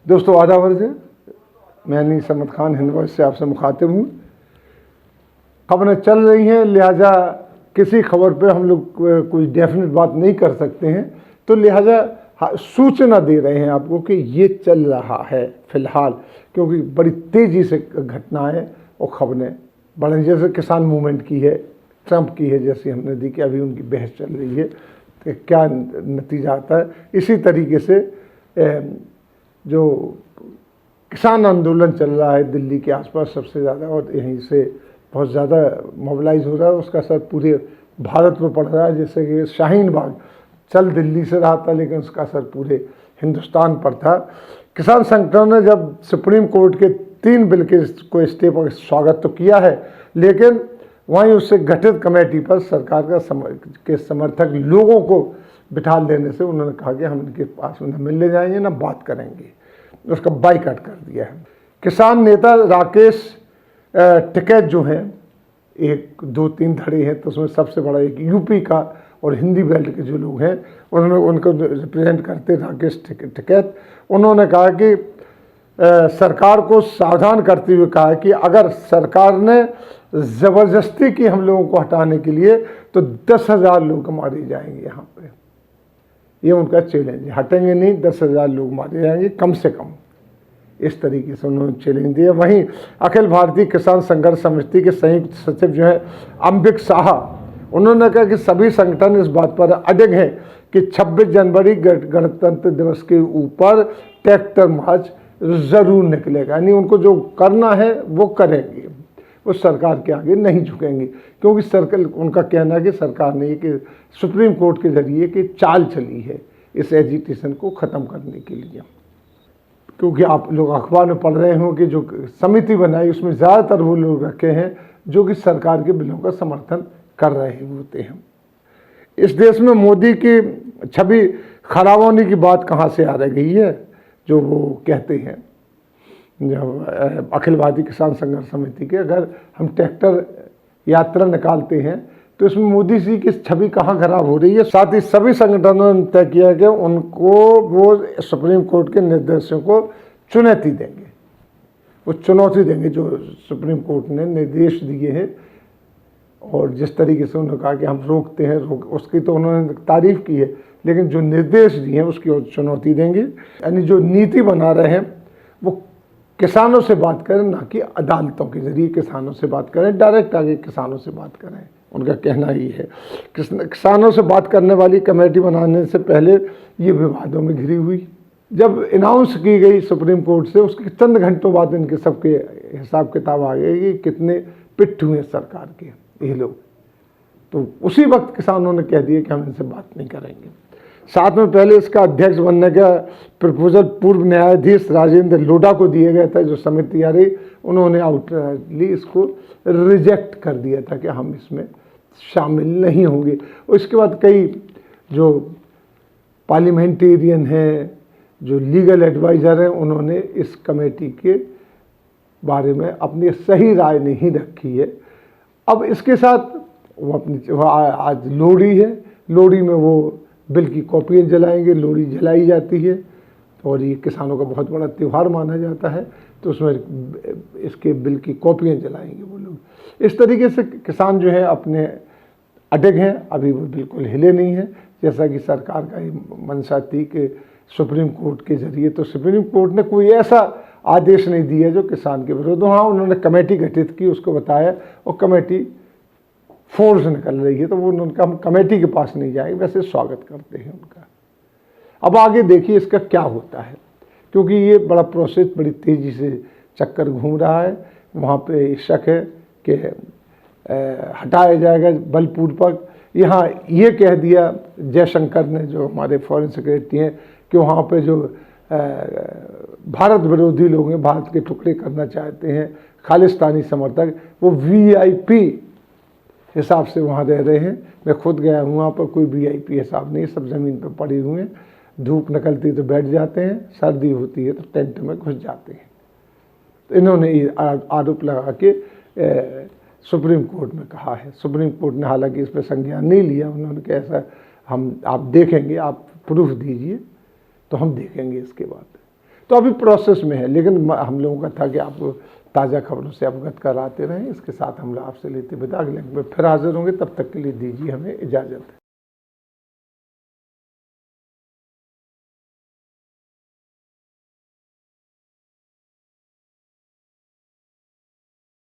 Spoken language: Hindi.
दोस्तों आदाब अर्ज़ है, मैं नहीं समद खान हिंद वॉइस से आपसे मुखातिब हूँ। खबरें चल रही हैं, लिहाजा किसी खबर पे हम लोग कोई डेफिनेट बात नहीं कर सकते हैं, तो लिहाजा सूचना दे रहे हैं आपको कि ये चल रहा है फ़िलहाल, क्योंकि बड़ी तेज़ी से घटनाएं और खबरें बढ़ रही। जैसे किसान मूवमेंट की है, ट्रंप की है, जैसे हमने दी कि अभी उनकी बहस चल रही है कि क्या नतीजा आता है। इसी तरीके से जो किसान आंदोलन चल रहा है दिल्ली के आसपास सबसे ज़्यादा, और यहीं से बहुत ज़्यादा मोबिलाइज हो रहा है, उसका असर पूरे भारत में पड़ रहा है। जैसे कि शाहीन बाग चल दिल्ली से रहा था, लेकिन उसका असर पूरे हिंदुस्तान पर था। किसान संगठनों ने जब सुप्रीम कोर्ट के 3 बिल को स्टे पर स्वागत तो किया है, लेकिन वहीं उससे गठित कमेटी पर सरकार के समर्थक लोगों को बिठा देने से उन्होंने कहा कि हम इनके पास न मिलने जाएंगे न बात करेंगे, उसका बाइकआउट कर दिया है। किसान नेता राकेश टिकैत जो हैं, 1 2 3 धड़े हैं, तो उसमें सबसे बड़ा एक यूपी का और हिंदी बेल्ट के जो लोग हैं उन्होंने उनको रिप्रेजेंट करते राकेश टिकैत, उन्होंने कहा कि सरकार को सावधान करते हुए कहा कि अगर सरकार ने ज़बरदस्ती की हम लोगों को हटाने के लिए तो 10,000 लोग मारे जाएंगे। यहाँ पे ये उनका चैलेंज है, हटेंगे नहीं, 10,000 लोग मारे जाएंगे कम से कम, इस तरीके से उन्होंने चैलेंज दिया। वहीं अखिल भारतीय किसान संघर्ष समिति के संयुक्त सचिव जो है अंबिक साहा, उन्होंने कहा कि सभी संगठन इस बात पर अडिग हैं कि 26 जनवरी गणतंत्र दिवस के ऊपर ट्रैक्टर मार्च ज़रूर निकलेगा, यानी उनको जो करना है वो करेंगे, वो सरकार के आगे नहीं झुकेंगे। क्योंकि सरकार, उनका कहना है कि सरकार ने कि सुप्रीम कोर्ट के जरिए कि चाल चली है इस एजिटेशन को ख़त्म करने के लिए। क्योंकि आप लोग अखबार में पढ़ रहे हो कि जो समिति बनाई उसमें ज़्यादातर वो लोग रखे हैं जो कि सरकार के बिलों का समर्थन कर रहे होते हैं। इस देश में मोदी की छवि खराब होने की बात कहाँ से आ रही है, जो वो कहते हैं जब अखिल भारतीय किसान संघर्ष समिति के, अगर हम ट्रैक्टर यात्रा निकालते हैं तो इसमें मोदी जी की छवि कहाँ खराब हो रही है। साथ ही सभी संगठनों ने तय किया कि उनको वो सुप्रीम कोर्ट के निर्देशों को चुनौती देंगे, वो चुनौती देंगे जो सुप्रीम कोर्ट ने निर्देश दिए हैं। और जिस तरीके से उन्होंने कहा कि हम रोकते हैं, उसकी तो उन्होंने तारीफ़ की है, लेकिन जो निर्देश दिए हैं उसकी और चुनौती देंगे। यानी जो नीति बना रहे हैं वो किसानों से बात करें, ना कि अदालतों के जरिए किसानों से बात करें, डायरेक्ट आगे किसानों से बात करें, उनका कहना ही है। किसानों से बात करने वाली कमेटी बनाने से पहले ये विवादों में घिरी हुई। जब अनाउंस की गई सुप्रीम कोर्ट से, उसके चंद घंटों बाद इनके सबके हिसाब किताब आ गए कि कितने पिट्ठ हुए सरकार के ये लोग, तो उसी वक्त किसानों ने कह दिया कि हम इनसे बात नहीं करेंगे। साथ में पहले इसका अध्यक्ष बनने का प्रपोजल पूर्व न्यायाधीश राजेंद्र लोढ़ा को दिया गया था, जो समिति आ रही, उन्होंने आउटली इसको रिजेक्ट कर दिया था कि हम इसमें शामिल नहीं होंगे। उसके बाद कई जो पार्लियामेंटेरियन हैं, जो लीगल एडवाइज़र हैं, उन्होंने इस कमेटी के बारे में अपनी सही राय नहीं रखी है। अब इसके साथ वो अपनी आज लोहड़ी है, लोहड़ी में वो बिल की कॉपियाँ जलाएंगे, लोहड़ी जलाई जाती है और ये किसानों का बहुत बड़ा त्यौहार माना जाता है, तो उसमें इसके बिल की कॉपियाँ जलाएंगे वो लोग। इस तरीके से किसान जो है अपने अटक हैं, अभी वो बिल्कुल हिले नहीं है। जैसा कि सरकार का ये मंशा थी कि सुप्रीम कोर्ट के जरिए, तो सुप्रीम कोर्ट ने कोई ऐसा आदेश नहीं दिया जो किसान के विरुद्ध। हाँ, उन्होंने कमेटी गठित की, उसको बताया और कमेटी फोर्स निकल रही है, तो वो उनका हम कमेटी के पास नहीं जाएंगे, वैसे स्वागत करते हैं उनका। अब आगे देखिए इसका क्या होता है, क्योंकि ये बड़ा प्रोसेस बड़ी तेज़ी से चक्कर घूम रहा है। वहाँ पे शक है कि हटाया जाएगा बलपूर्वक। यहाँ ये कह दिया जयशंकर ने, जो हमारे फॉरेन सेक्रेटरी हैं, कि वहाँ पे जो भारत विरोधी लोग हैं, भारत के टुकड़े करना चाहते हैं, खालिस्तानी समर्थक, वो VIP हिसाब से वहाँ रह रहे हैं। मैं खुद गया हूँ वहाँ पर, कोई VIP हिसाब नहीं, सब ज़मीन पर पड़े हुए हैं। धूप निकलती तो बैठ जाते हैं, सर्दी होती है तो टेंट में घुस जाते हैं। तो इन्होंने ये आरोप लगा के सुप्रीम कोर्ट में कहा है। सुप्रीम कोर्ट ने हालांकि इस पर संज्ञान नहीं लिया। उन्होंने कहा ऐसा आप देखेंगे, आप प्रूफ दीजिए तो हम देखेंगे इसके बाद। तो अभी प्रोसेस में है, लेकिन हम लोगों का था कि आप ताज़ा खबरों से अवगत कराते रहें। इसके साथ हम लोग आपसे लेते विदा, अगले में फिर हाजिर होंगे, तब तक के लिए दीजिए हमें इजाज़त।